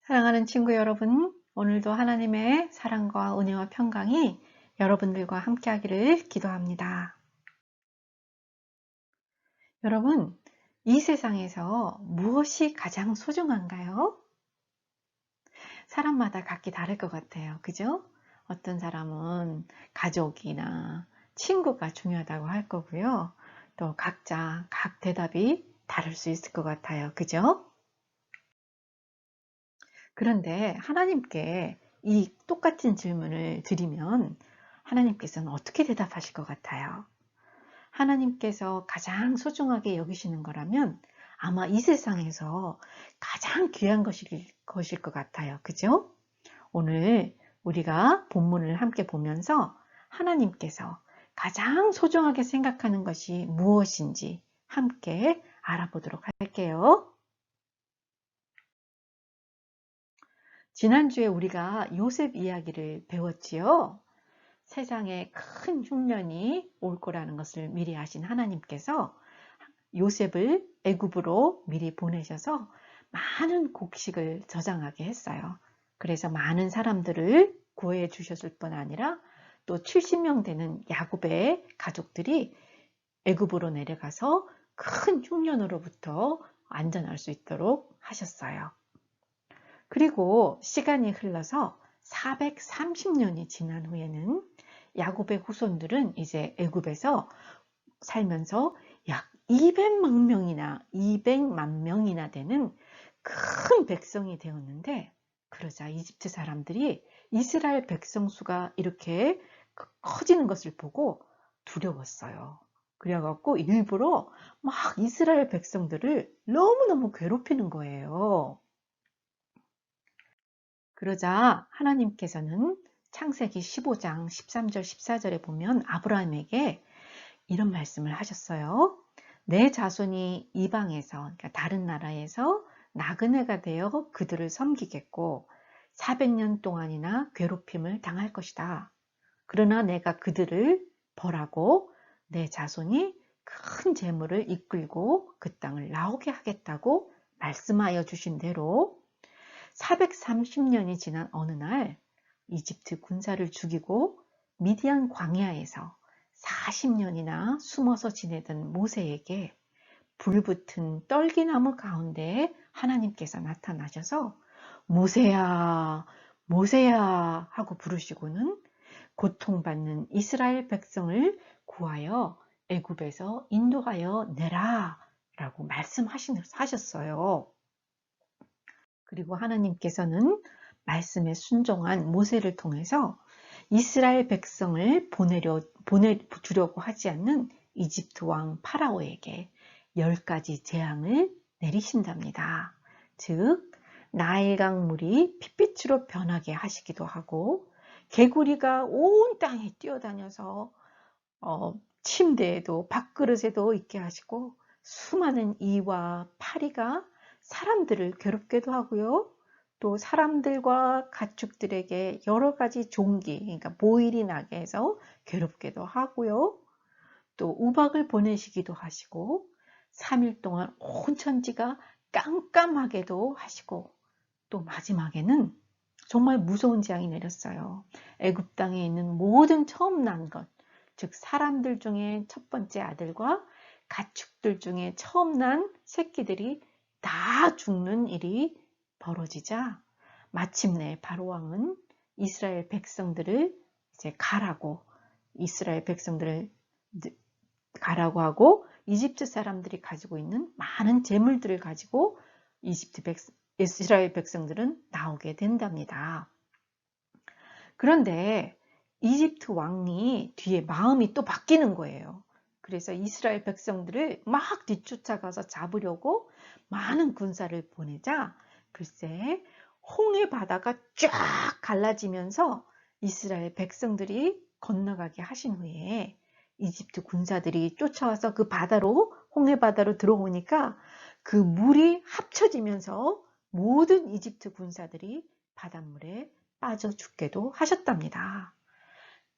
사랑하는 친구 여러분, 오늘도 하나님의 사랑과 은혜와 평강이 여러분들과 함께하기를 기도합니다. 여러분, 이 세상에서 무엇이 가장 소중한가요? 사람마다 각기 다를 것 같아요. 그죠? 어떤 사람은 가족이나 친구가 중요하다고 할 거고요. 또 각자 각 대답이 다를 수 있을 것 같아요. 그죠? 그런데 하나님께 이 똑같은 질문을 드리면 하나님께서는 어떻게 대답하실 것 같아요? 하나님께서 가장 소중하게 여기시는 거라면 아마 이 세상에서 가장 귀한 것일 것 같아요. 그죠? 오늘 우리가 본문을 함께 보면서 하나님께서 가장 소중하게 생각하는 것이 무엇인지 함께 알아보도록 할게요. 지난주에 우리가 요셉 이야기를 배웠지요. 세상에 큰 흉년이 올 거라는 것을 미리 아신 하나님께서 요셉을 애굽으로 미리 보내셔서 많은 곡식을 저장하게 했어요. 그래서 많은 사람들을 구해 주셨을 뿐 아니라 또 70명 되는 야곱의 가족들이 애굽으로 내려가서 큰 흉년으로부터 안전할 수 있도록 하셨어요. 그리고 시간이 흘러서 430년이 지난 후에는 야곱의 후손들은 이제 애굽에서 살면서 약 200만 명이나 되는 큰 백성이 되었는데, 그러자 이집트 사람들이 이스라엘 백성 수가 이렇게 커지는 것을 보고 두려웠어요. 그래갖고 일부러 막 이스라엘 백성들을 너무너무 괴롭히는 거예요. 그러자 하나님께서는 창세기 15장 13절 14절에 보면 아브라함에게 이런 말씀을 하셨어요. 내 자손이 이방에서, 그러니까 다른 나라에서 나그네가 되어 그들을 섬기겠고 400년 동안이나 괴롭힘을 당할 것이다. 그러나 내가 그들을 벌하고 내 자손이 큰 재물을 이끌고 그 땅을 나오게 하겠다고 말씀하여 주신 대로 430년이 지난 어느 날 이집트 군사를 죽이고 미디안 광야에서 40년이나 숨어서 지내던 모세에게 불붙은 떨기나무 가운데 하나님께서 나타나셔서 모세야, 모세야 하고 부르시고는 고통받는 이스라엘 백성을 구하여 애굽에서 인도하여 내라 라고 말씀하셨어요. 그리고 하나님께서는 말씀에 순종한 모세를 통해서 이스라엘 백성을 보내주려고 하지 않는 이집트 왕 파라오에게 10가지 재앙을 내리신답니다. 즉, 나일강 물이 핏빛으로 변하게 하시기도 하고, 개구리가 온 땅에 뛰어다녀서 침대에도 밥그릇에도 있게 하시고, 수많은 이와 파리가 사람들을 괴롭게도 하고요. 또 사람들과 가축들에게 여러 가지 종기, 그러니까 보일이 나게 해서 괴롭게도 하고요. 또 우박을 보내시기도 하시고 3일 동안 온 천지가 깜깜하게도 하시고 또 마지막에는 정말 무서운 재앙이 내렸어요. 애굽 땅에 있는 모든 처음 난 것, 즉 사람들 중에 첫 번째 아들과 가축들 중에 처음 난 새끼들이 다 죽는 일이 벌어지자 마침내 바로왕은 이스라엘 백성들을 이제 이스라엘 백성들을 가라고 하고 이집트 사람들이 가지고 있는 많은 재물들을 가지고 이스라엘 백성들은 나오게 된답니다. 그런데 이집트 왕이 뒤에 마음이 또 바뀌는 거예요. 그래서 이스라엘 백성들을 막 뒤쫓아가서 잡으려고 많은 군사를 보내자 글쎄 홍해 바다가 쫙 갈라지면서 이스라엘 백성들이 건너가게 하신 후에 이집트 군사들이 쫓아와서 그 홍해 바다로 들어오니까 그 물이 합쳐지면서 모든 이집트 군사들이 바닷물에 빠져 죽게도 하셨답니다.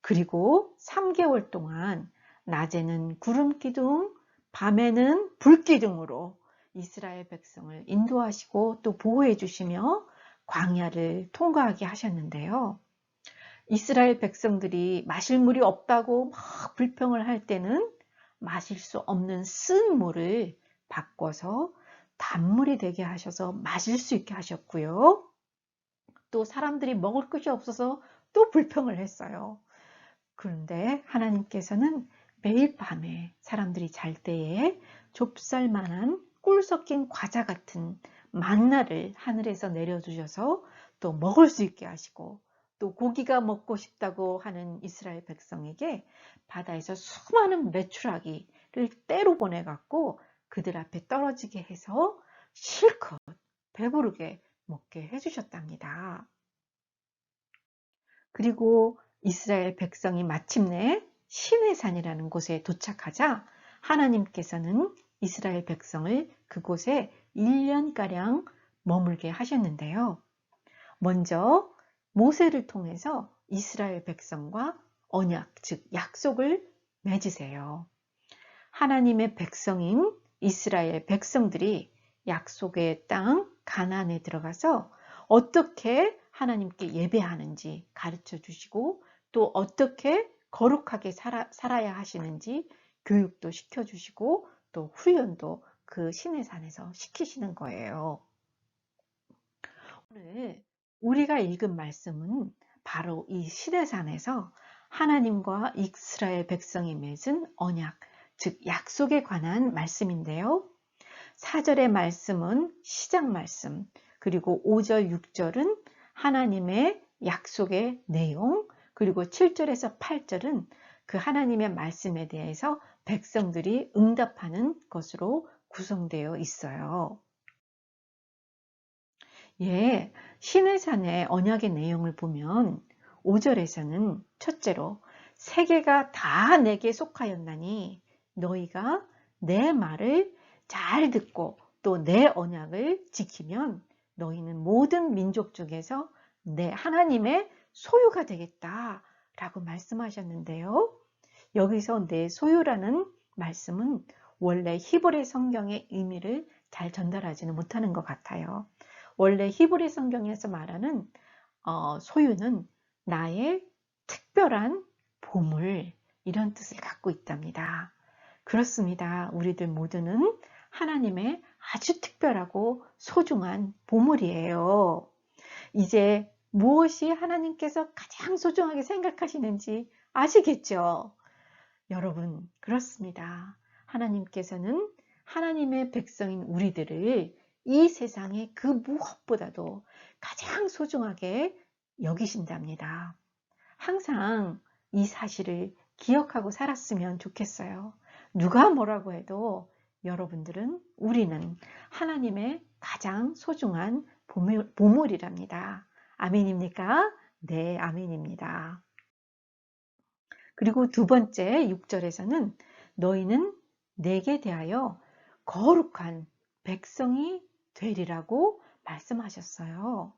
그리고 3개월 동안 낮에는 구름 기둥, 밤에는 불 기둥으로 이스라엘 백성을 인도하시고 또 보호해 주시며 광야를 통과하게 하셨는데요. 이스라엘 백성들이 마실 물이 없다고 막 불평을 할 때는 마실 수 없는 쓴 물을 바꿔서 단물이 되게 하셔서 마실 수 있게 하셨고요. 또 사람들이 먹을 것이 없어서 또 불평을 했어요. 그런데 하나님께서는 매일 밤에 사람들이 잘 때에 좁쌀만한 꿀 섞인 과자 같은 만나를 하늘에서 내려주셔서 또 먹을 수 있게 하시고, 또 고기가 먹고 싶다고 하는 이스라엘 백성에게 바다에서 수많은 메추라기를 때로 보내갖고 그들 앞에 떨어지게 해서 실컷 배부르게 먹게 해주셨답니다. 그리고 이스라엘 백성이 마침내 시내산이라는 곳에 도착하자 하나님께서는 이스라엘 백성을 그곳에 1년가량 머물게 하셨는데요. 먼저 모세를 통해서 이스라엘 백성과 언약, 즉 약속을 맺으세요. 하나님의 백성인 이스라엘 백성들이 약속의 땅 가나안에 들어가서 어떻게 하나님께 예배하는지 가르쳐 주시고, 또 어떻게 거룩하게 살아야 하시는지 교육도 시켜주시고, 또 훈련도 그 시내산에서 시키시는 거예요. 오늘 우리가 읽은 말씀은 바로 이 시내산에서 하나님과 이스라엘 백성이 맺은 언약, 즉 약속에 관한 말씀인데요. 4절의 말씀은 시작 말씀, 그리고 5절, 6절은 하나님의 약속의 내용, 그리고 7절에서 8절은 그 하나님의 말씀에 대해서 백성들이 응답하는 것으로 구성되어 있어요. 예, 시내산의 언약의 내용을 보면 5절에서는 첫째로 세계가 다 내게 속하였나니 너희가 내 말을 잘 듣고 또 내 언약을 지키면 너희는 모든 민족 중에서 내 하나님의 소유가 되겠다 라고 말씀하셨는데요. 여기서 내 소유라는 말씀은 원래 히브리 성경의 의미를 잘 전달하지는 못하는 것 같아요. 원래 히브리 성경에서 말하는 소유는 나의 특별한 보물, 이런 뜻을 갖고 있답니다. 그렇습니다. 우리들 모두는 하나님의 아주 특별하고 소중한 보물이에요. 이제 무엇이 하나님께서 가장 소중하게 생각하시는지 아시겠죠? 여러분, 그렇습니다. 하나님께서는 하나님의 백성인 우리들을 이 세상의 그 무엇보다도 가장 소중하게 여기신답니다. 항상 이 사실을 기억하고 살았으면 좋겠어요. 누가 뭐라고 해도 여러분들은, 우리는 하나님의 가장 소중한 보물이랍니다. 아멘입니까? 네, 아멘입니다. 그리고 두 번째 6절에서는 너희는 내게 대하여 거룩한 백성이 되리라고 말씀하셨어요.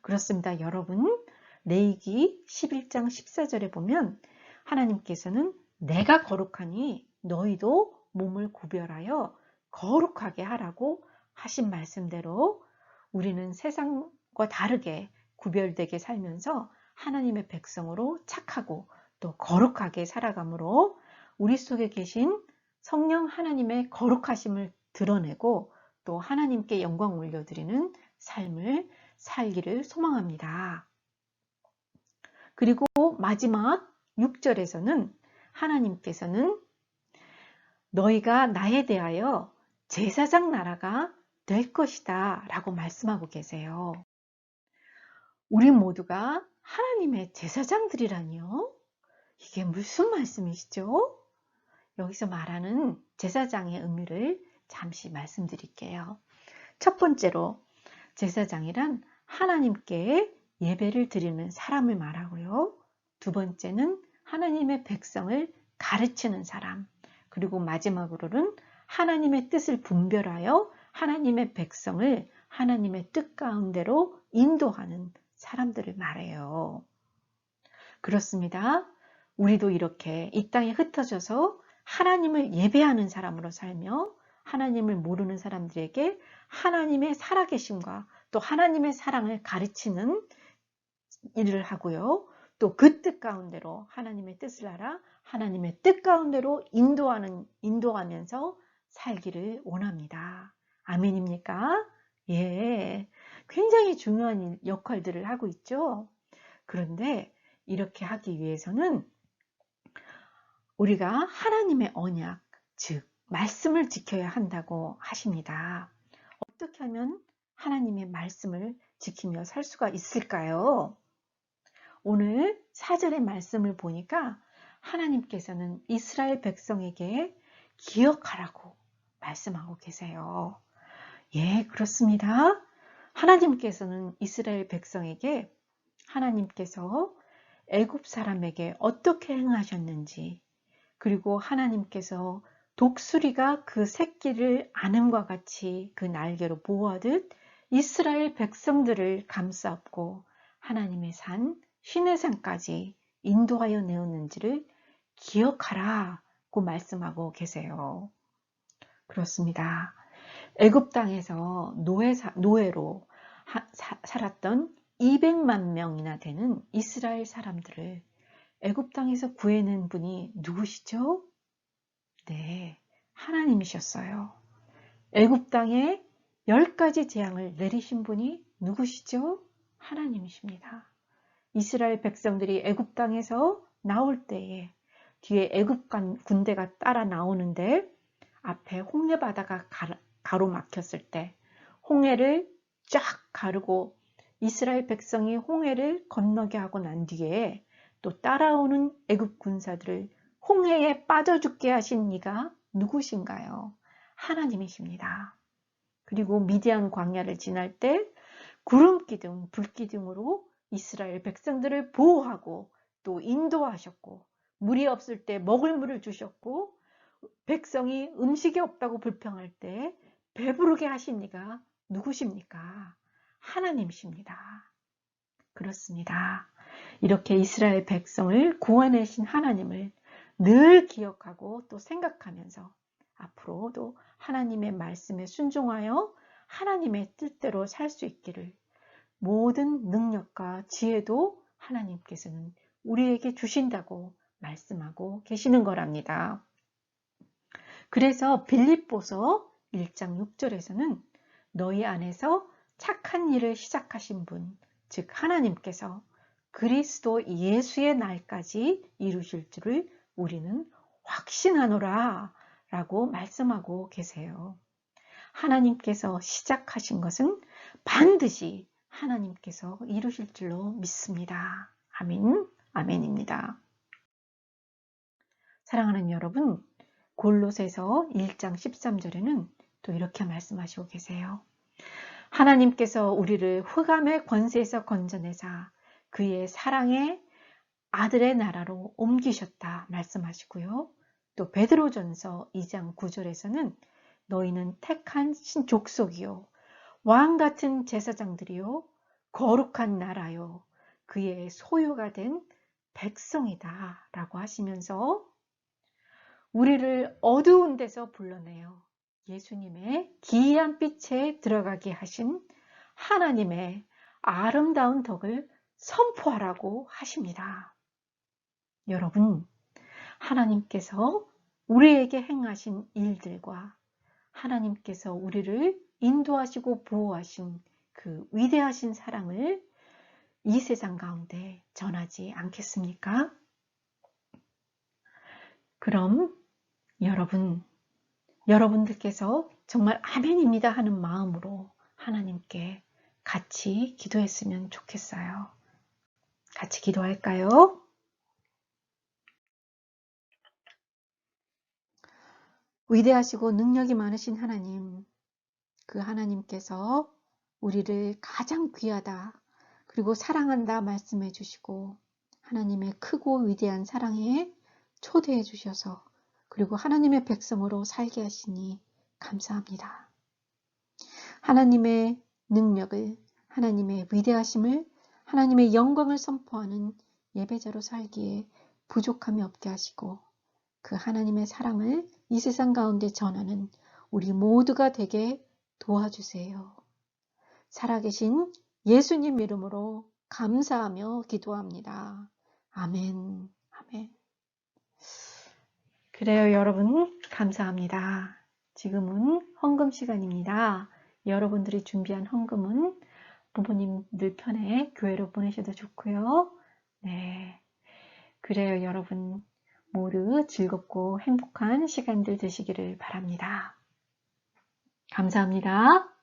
그렇습니다. 여러분, 레위기 11장 14절에 보면 하나님께서는 내가 거룩하니 너희도 몸을 구별하여 거룩하게 하라고 하신 말씀대로 우리는 세상과 다르게 구별되게 살면서 하나님의 백성으로 착하고 또 거룩하게 살아가므로 우리 속에 계신 성령 하나님의 거룩하심을 드러내고 또 하나님께 영광 올려드리는 삶을 살기를 소망합니다. 그리고 마지막 6절에서는 하나님께서는 너희가 나에 대하여 제사장 나라가 될 것이다 라고 말씀하고 계세요. 우리 모두가 하나님의 제사장들이라니요? 이게 무슨 말씀이시죠? 여기서 말하는 제사장의 의미를 잠시 말씀드릴게요. 첫 번째로 제사장이란 하나님께 예배를 드리는 사람을 말하고요. 두 번째는 하나님의 백성을 가르치는 사람, 그리고 마지막으로는 하나님의 뜻을 분별하여 하나님의 백성을 하나님의 뜻 가운데로 인도하는 사람들을 말해요. 그렇습니다. 우리도 이렇게 이 땅에 흩어져서 하나님을 예배하는 사람으로 살며 하나님을 모르는 사람들에게 하나님의 살아계심과 또 하나님의 사랑을 가르치는 일을 하고요. 또 그 뜻 가운데로 하나님의 뜻을 알아 하나님의 뜻 가운데로 인도하면서 살기를 원합니다. 아멘입니까? 예. 굉장히 중요한 역할들을 하고 있죠. 그런데 이렇게 하기 위해서는 우리가 하나님의 언약, 즉 말씀을 지켜야 한다고 하십니다. 어떻게 하면 하나님의 말씀을 지키며 살 수가 있을까요? 오늘 4절의 말씀을 보니까 하나님께서는 이스라엘 백성에게 기억하라고 말씀하고 계세요. 예, 그렇습니다. 하나님께서는 이스라엘 백성에게 하나님께서 애굽 사람에게 어떻게 행하셨는지, 그리고 하나님께서 독수리가 그 새끼를 안음과 같이 그 날개로 보호하듯 이스라엘 백성들을 감싸 업고 하나님의 산 시내산까지 인도하여 내었는지를 기억하라고 말씀하고 계세요. 그렇습니다. 애굽 땅에서 노예로 살았던 200만 명이나 되는 이스라엘 사람들을 애굽 땅에서 구해낸 분이 누구시죠? 네, 하나님이셨어요. 애굽 땅에 10가지 재앙을 내리신 분이 누구시죠? 하나님이십니다. 이스라엘 백성들이 애굽 땅에서 나올 때에 뒤에 애굽 군대가 따라 나오는데 앞에 홍해 바다가 가로막혔을 때 홍해를 쫙 가르고 이스라엘 백성이 홍해를 건너게 하고 난 뒤에 또 따라오는 애굽 군사들을 홍해에 빠져 죽게 하신 이가 누구신가요? 하나님이십니다. 그리고 미디안 광야를 지날 때 구름기둥, 불기둥으로 이스라엘 백성들을 보호하고 또 인도하셨고, 물이 없을 때 먹을 물을 주셨고, 백성이 음식이 없다고 불평할 때 배부르게 하신 이가 누구십니까? 하나님이십니다. 그렇습니다. 이렇게 이스라엘 백성을 구원하신 하나님을 늘 기억하고 또 생각하면서 앞으로도 하나님의 말씀에 순종하여 하나님의 뜻대로 살 수 있기를, 모든 능력과 지혜도 하나님께서는 우리에게 주신다고 말씀하고 계시는 거랍니다. 그래서 빌립보서 1장 6절에서는 너희 안에서 착한 일을 시작하신 분, 즉 하나님께서 그리스도 예수의 날까지 이루실 줄을 우리는 확신하노라 라고 말씀하고 계세요. 하나님께서 시작하신 것은 반드시 하나님께서 이루실 줄로 믿습니다. 아멘, 아멘입니다. 사랑하는 여러분, 골로새서 1장 13절에는 또 이렇게 말씀하시고 계세요. 하나님께서 우리를 흑암의 권세에서 건져내사 그의 사랑의 아들의 나라로 옮기셨다 말씀하시고요. 또 베드로전서 2장 9절에서는 너희는 택한 신족속이요 왕같은 제사장들이요 거룩한 나라요 그의 소유가 된 백성이다 라고 하시면서 우리를 어두운 데서 불러내어 예수님의 기이한 빛에 들어가게 하신 하나님의 아름다운 덕을 선포하라고 하십니다. 여러분, 하나님께서 우리에게 행하신 일들과 하나님께서 우리를 인도하시고 보호하신 그 위대하신 사랑을 이 세상 가운데 전하지 않겠습니까? 그럼 여러분들께서 정말 아멘입니다 하는 마음으로 하나님께 같이 기도했으면 좋겠어요. 같이 기도할까요? 위대하시고 능력이 많으신 하나님, 그 하나님께서 우리를 가장 귀하다 그리고 사랑한다 말씀해 주시고 하나님의 크고 위대한 사랑에 초대해 주셔서 그리고 하나님의 백성으로 살게 하시니 감사합니다. 하나님의 능력을, 하나님의 위대하심을, 하나님의 영광을 선포하는 예배자로 살기에 부족함이 없게 하시고 그 하나님의 사랑을 이 세상 가운데 전하는 우리 모두가 되게 도와주세요. 살아계신 예수님 이름으로 감사하며 기도합니다. 아멘. 아멘. 그래요, 여러분. 감사합니다. 지금은 헌금 시간입니다. 여러분들이 준비한 헌금은 부모님들 편에 교회로 보내셔도 좋고요. 네. 그래요, 여러분. 모두 즐겁고 행복한 시간들 되시기를 바랍니다. 감사합니다.